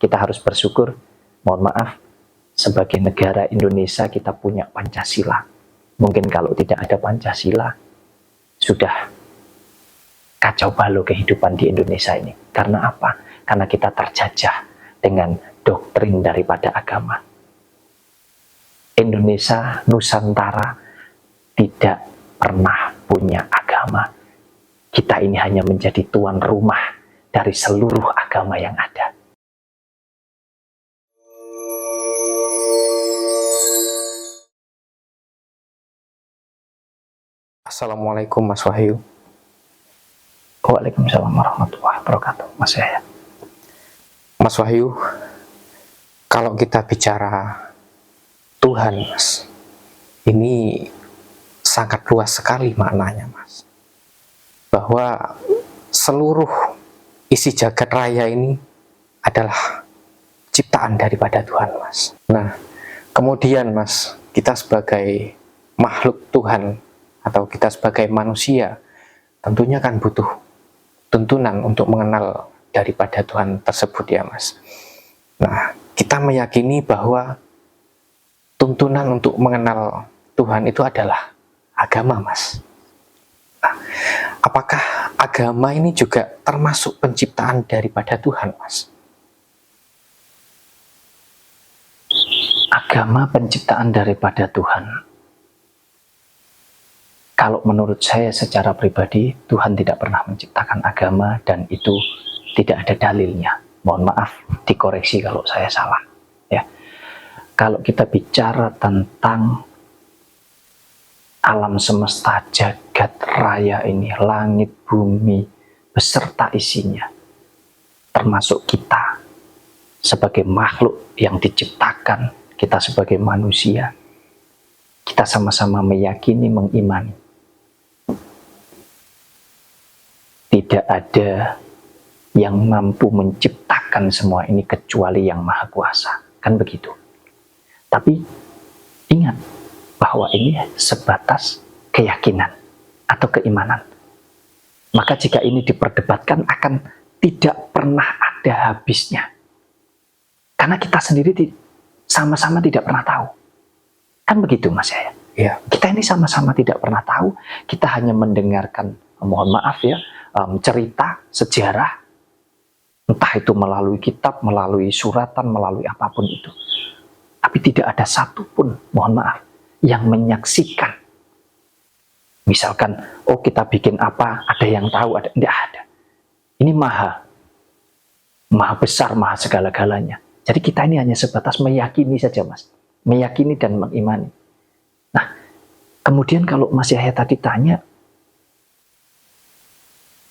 kita harus bersyukur. Mohon maaf, sebagai negara Indonesia kita punya Pancasila. Mungkin kalau tidak ada Pancasila, sudah kacau balau kehidupan di Indonesia ini. Karena apa? Karena kita terjajah dengan doktrin daripada agama. Indonesia, Nusantara tidak pernah punya agama. Kita ini hanya menjadi tuan rumah dari seluruh agama yang ada. Assalamualaikum Mas Wahyu. Waalaikumsalam warahmatullahi wabarakatuh, Mas Yahya. Mas Wahyu, kalau kita bicara Tuhan, Mas, ini sangat luas sekali maknanya, Mas. Bahwa seluruh isi jagat raya ini adalah ciptaan daripada Tuhan, Mas. Nah, kemudian, Mas, kita sebagai makhluk Tuhan atau kita sebagai manusia tentunya kan butuh tuntunan untuk mengenal daripada Tuhan tersebut, ya Mas. Nah, kita meyakini bahwa tuntunan untuk mengenal Tuhan itu adalah agama, Mas. Nah, apakah agama ini juga termasuk penciptaan daripada Tuhan, Mas? Agama penciptaan daripada Tuhan. Kalau menurut saya secara pribadi, Tuhan tidak pernah menciptakan agama dan itu tidak ada dalilnya. Mohon maaf, dikoreksi kalau saya salah. Ya. Kalau kita bicara tentang alam semesta, jagat raya ini, langit, bumi, beserta isinya, termasuk kita sebagai makhluk yang diciptakan, kita sebagai manusia, kita sama-sama meyakini, mengimani. Tidak ada yang mampu menciptakan semua ini kecuali yang Maha Kuasa. Kan begitu. Tapi ingat bahwa ini sebatas keyakinan atau keimanan. Maka jika ini diperdebatkan akan tidak pernah ada habisnya. Karena kita sendiri sama-sama tidak pernah tahu. Kan begitu, Mas Yahya? Ya. Kita ini sama-sama tidak pernah tahu. Kita hanya mendengarkan, mohon maaf ya, cerita, sejarah, entah itu melalui kitab, melalui suratan, melalui apapun itu. Tapi tidak ada satupun, mohon maaf, yang menyaksikan. Misalkan, oh kita bikin apa, ada yang tahu, tidak ada. Ini maha besar, maha segala-galanya. Jadi kita ini hanya sebatas meyakini saja, Mas. Meyakini dan mengimani. Nah, kemudian kalau Mas Yahya tadi tanya,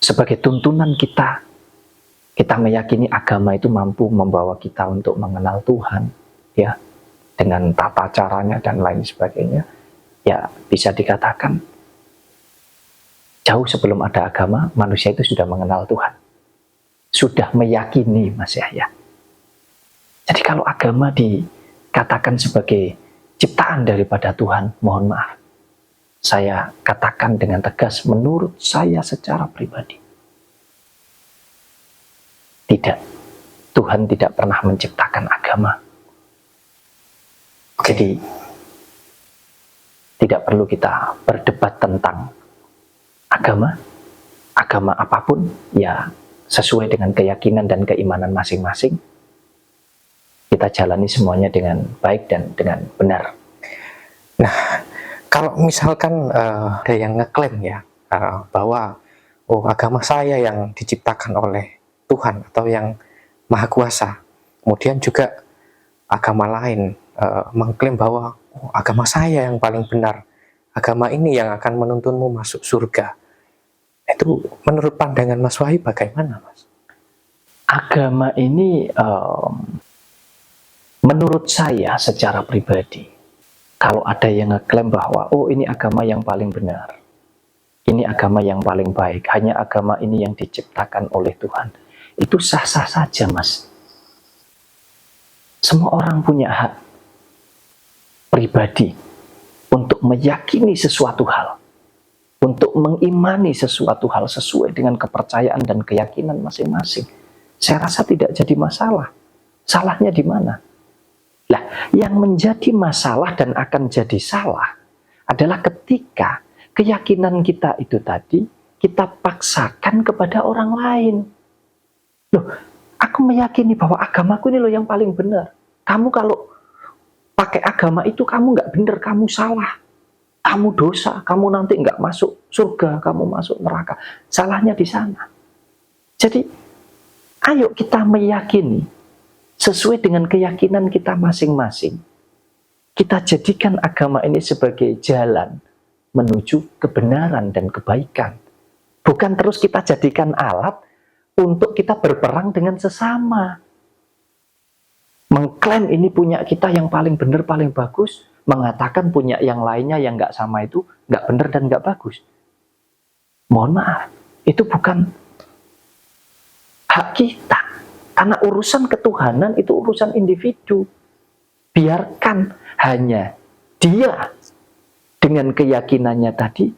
sebagai tuntunan kita meyakini agama itu mampu membawa kita untuk mengenal Tuhan, ya, dengan tata caranya dan lain sebagainya. Ya, bisa dikatakan jauh sebelum ada agama, manusia itu sudah mengenal Tuhan, sudah meyakini, Mas Yahya. Jadi kalau agama dikatakan sebagai ciptaan daripada Tuhan, mohon maaf, saya katakan dengan tegas, menurut saya secara pribadi, tidak. Tuhan tidak pernah menciptakan agama. Jadi, tidak perlu kita berdebat tentang agama apapun, ya sesuai dengan keyakinan dan keimanan masing-masing. Kita jalani semuanya dengan baik dan dengan benar. Nah, kalau misalkan ada yang ngeklaim ya bahwa agama saya yang diciptakan oleh Tuhan atau yang Maha Kuasa, kemudian juga agama lain mengklaim bahwa agama saya yang paling benar, agama ini yang akan menuntunmu masuk surga. Itu menurut pandangan Mas Wahyu bagaimana, Mas? Agama ini menurut saya secara pribadi, kalau ada yang ngeklaim bahwa ini agama yang paling benar, ini agama yang paling baik, hanya agama ini yang diciptakan oleh Tuhan, itu sah-sah saja, Mas. Semua orang punya hak pribadi untuk meyakini sesuatu hal, untuk mengimani sesuatu hal sesuai dengan kepercayaan dan keyakinan masing-masing. Saya rasa tidak jadi masalah. Salahnya di mana? Lah, yang menjadi masalah dan akan jadi salah adalah ketika keyakinan kita itu tadi kita paksakan kepada orang lain. Loh, aku meyakini bahwa agamaku ini loh yang paling benar. Kamu kalau pakai agama itu kamu nggak benar, kamu salah. Kamu dosa, kamu nanti nggak masuk surga, kamu masuk neraka. Salahnya di sana. Jadi, ayo kita meyakini sesuai dengan keyakinan kita masing-masing. Kita jadikan agama ini sebagai jalan menuju kebenaran dan kebaikan. Bukan terus kita jadikan alat untuk kita berperang dengan sesama. Mengklaim ini punya kita yang paling benar, paling bagus, mengatakan punya yang lainnya yang nggak sama itu nggak benar dan nggak bagus. Mohon maaf, itu bukan hak kita. Karena urusan ketuhanan itu urusan individu. Biarkan hanya dia dengan keyakinannya tadi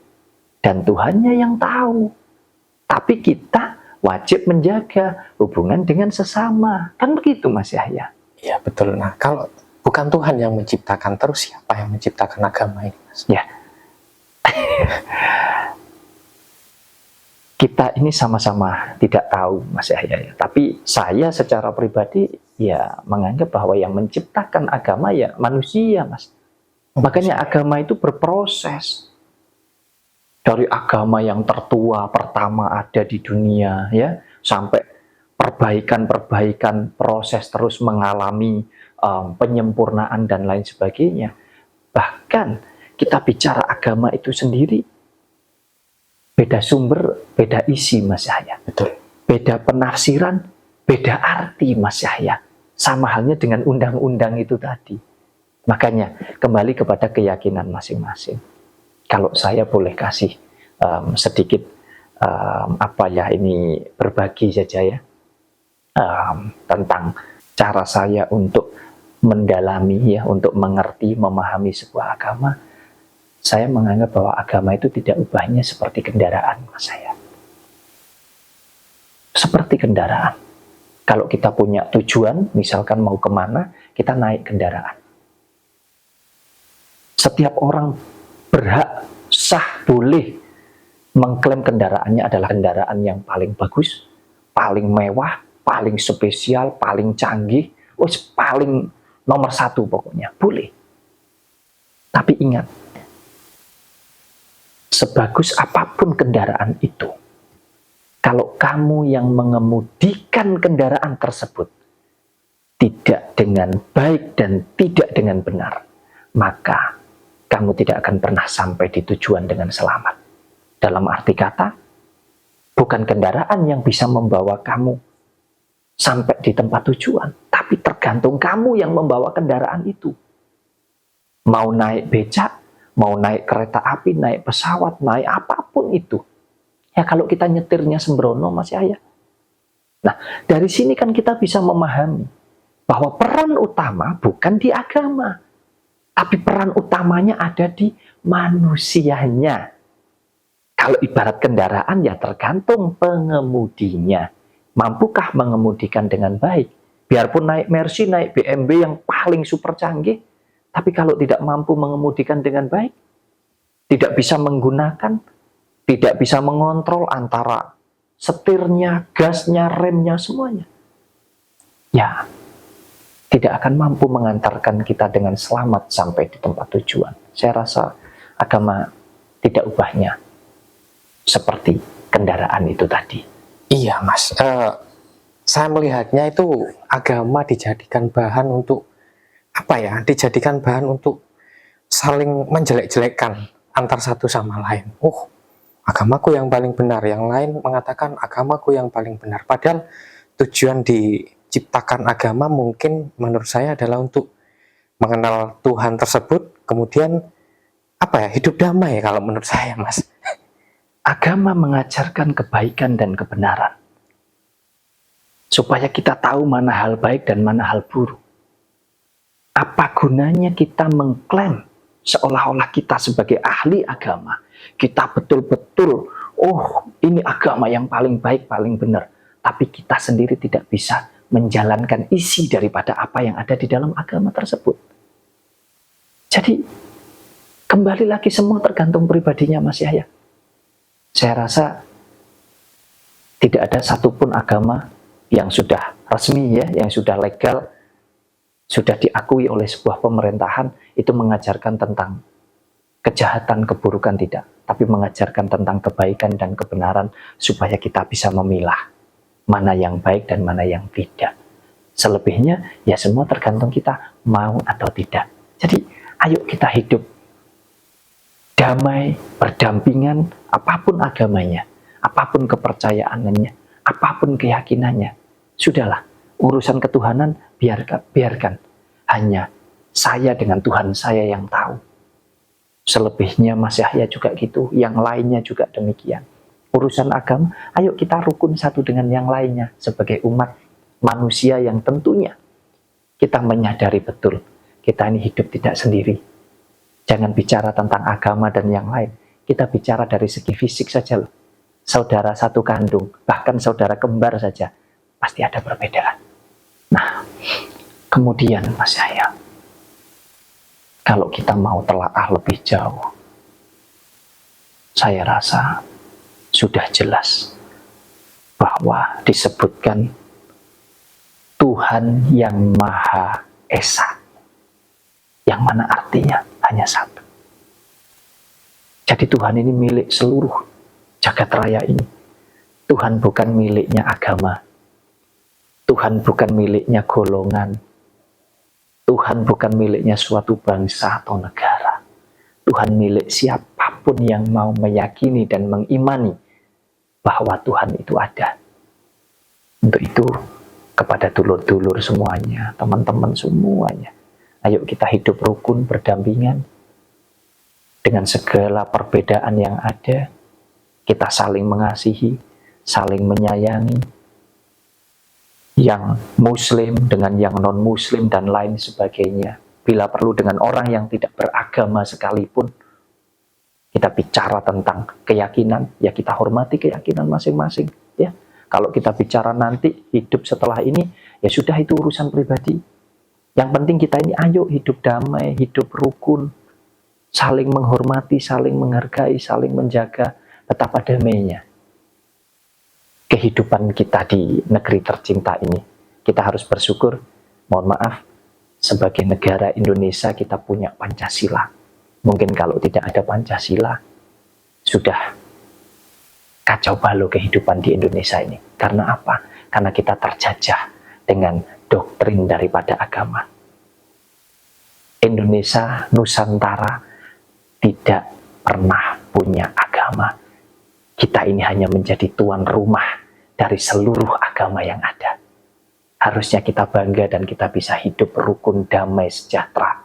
dan Tuhannya yang tahu. Tapi kita wajib menjaga hubungan dengan sesama. Kan begitu Mas Yahya? Iya betul. Nah kalau bukan Tuhan yang menciptakan, terus siapa yang menciptakan agama ini, Mas? Ya. Kita ini sama-sama tidak tahu Mas Yahya ya. Tapi saya secara pribadi ya menganggap bahwa yang menciptakan agama ya manusia Mas. Makanya agama itu berproses. Dari agama yang tertua pertama ada di dunia ya, sampai perbaikan-perbaikan, proses terus mengalami penyempurnaan dan lain sebagainya. Bahkan kita bicara agama itu sendiri beda sumber, beda isi Mas Yahya. Betul. Beda penafsiran, beda arti Mas Yahya. Sama halnya dengan undang-undang itu tadi. Makanya kembali kepada keyakinan masing-masing. Kalau saya boleh kasih sedikit ini berbagi saja ya tentang cara saya untuk mendalami ya, untuk mengerti, memahami sebuah agama. Saya menganggap bahwa agama itu tidak ubahnya seperti kendaraan Mas saya. Seperti kendaraan. Kalau kita punya tujuan, misalkan mau kemana, kita naik kendaraan. Setiap orang berhak, sah, boleh mengklaim kendaraannya adalah kendaraan yang paling bagus, paling mewah, paling spesial, paling canggih, paling nomor satu pokoknya, boleh. Tapi ingat, sebagus apapun kendaraan itu, kalau kamu yang mengemudikan kendaraan tersebut tidak dengan baik dan tidak dengan benar, maka kamu tidak akan pernah sampai di tujuan dengan selamat. Dalam arti kata, bukan kendaraan yang bisa membawa kamu sampai di tempat tujuan, tapi tergantung kamu yang membawa kendaraan itu. Mau naik becak, mau naik kereta api, naik pesawat, naik apapun itu. Ya kalau kita nyetirnya sembrono Mas Yahya. Nah, dari sini kan kita bisa memahami bahwa peran utama bukan di agama, tapi peran utamanya ada di manusianya. Kalau ibarat kendaraan ya tergantung pengemudinya. Mampukah mengemudikan dengan baik? Biarpun naik Mercy, naik BMW yang paling super canggih, tapi kalau tidak mampu mengemudikan dengan baik, tidak bisa menggunakan, tidak bisa mengontrol antara setirnya, gasnya, remnya, semuanya, ya tidak akan mampu mengantarkan kita dengan selamat sampai di tempat tujuan. Saya rasa agama tidak ubahnya seperti kendaraan itu tadi. Iya Mas, saya melihatnya itu agama dijadikan bahan untuk dijadikan bahan untuk saling menjelek-jelekkan antar satu sama lain. Agamaku yang paling benar, yang lain mengatakan agamaku yang paling benar. Padahal tujuan diciptakan agama mungkin menurut saya adalah untuk mengenal Tuhan tersebut, kemudian hidup damai kalau menurut saya Mas. Agama mengajarkan kebaikan dan kebenaran, supaya kita tahu mana hal baik dan mana hal buruk. Apa gunanya kita mengklaim seolah-olah kita sebagai ahli agama, kita betul-betul, ini agama yang paling baik, paling benar, tapi kita sendiri tidak bisa menjalankan isi daripada apa yang ada di dalam agama tersebut. Jadi kembali lagi semua tergantung pribadinya Mas Yahya. Saya rasa tidak ada satupun agama yang sudah resmi ya, yang sudah legal, sudah diakui oleh sebuah pemerintahan itu mengajarkan tentang kejahatan, keburukan, tidak, tapi mengajarkan tentang kebaikan dan kebenaran supaya kita bisa memilah mana yang baik dan mana yang tidak. Selebihnya ya semua tergantung kita mau atau tidak. Jadi ayo kita hidup damai, berdampingan, apapun agamanya, apapun kepercayaannya, apapun keyakinannya. Sudahlah, urusan ketuhanan biarkan. Hanya saya dengan Tuhan saya yang tahu. Selebihnya Mas Yahya juga gitu, yang lainnya juga demikian. Urusan agama, ayo kita rukun satu dengan yang lainnya sebagai umat manusia yang tentunya kita menyadari betul kita ini hidup tidak sendiri. Jangan bicara tentang agama dan yang lain, kita bicara dari segi fisik saja loh. Saudara satu kandung, bahkan saudara kembar saja pasti ada perbedaan. Nah, kemudian Mas Yahya, kalau kita mau telaah lebih jauh, saya rasa sudah jelas bahwa disebutkan Tuhan yang Maha Esa, yang mana artinya hanya satu. Jadi Tuhan ini milik seluruh jagat raya ini. Tuhan bukan miliknya agama, Tuhan bukan miliknya golongan, Tuhan bukan miliknya suatu bangsa atau negara. Tuhan milik siapapun yang mau meyakini dan mengimani bahwa Tuhan itu ada. Untuk itu, kepada dulur-dulur semuanya, teman-teman semuanya, ayo kita hidup rukun, berdampingan, dengan segala perbedaan yang ada, kita saling mengasihi, saling menyayangi, yang muslim dengan yang non-muslim dan lain sebagainya. Bila perlu dengan orang yang tidak beragama sekalipun, kita bicara tentang keyakinan, ya kita hormati keyakinan masing-masing. Ya, kalau kita bicara nanti hidup setelah ini, ya sudah itu urusan pribadi. Yang penting kita ini ayo hidup damai, hidup rukun, saling menghormati, saling menghargai, saling menjaga betapa damainya kehidupan kita di negeri tercinta ini. Kita harus bersyukur, mohon maaf, sebagai negara Indonesia kita punya Pancasila. Mungkin kalau tidak ada Pancasila, sudah kacau balau kehidupan di Indonesia ini. Karena apa? Karena kita terjajah dengan doktrin daripada agama. Indonesia, Nusantara, tidak pernah punya agama. Kita ini hanya menjadi tuan rumah dari seluruh agama yang ada. Harusnya kita bangga dan kita bisa hidup rukun, damai, sejahtera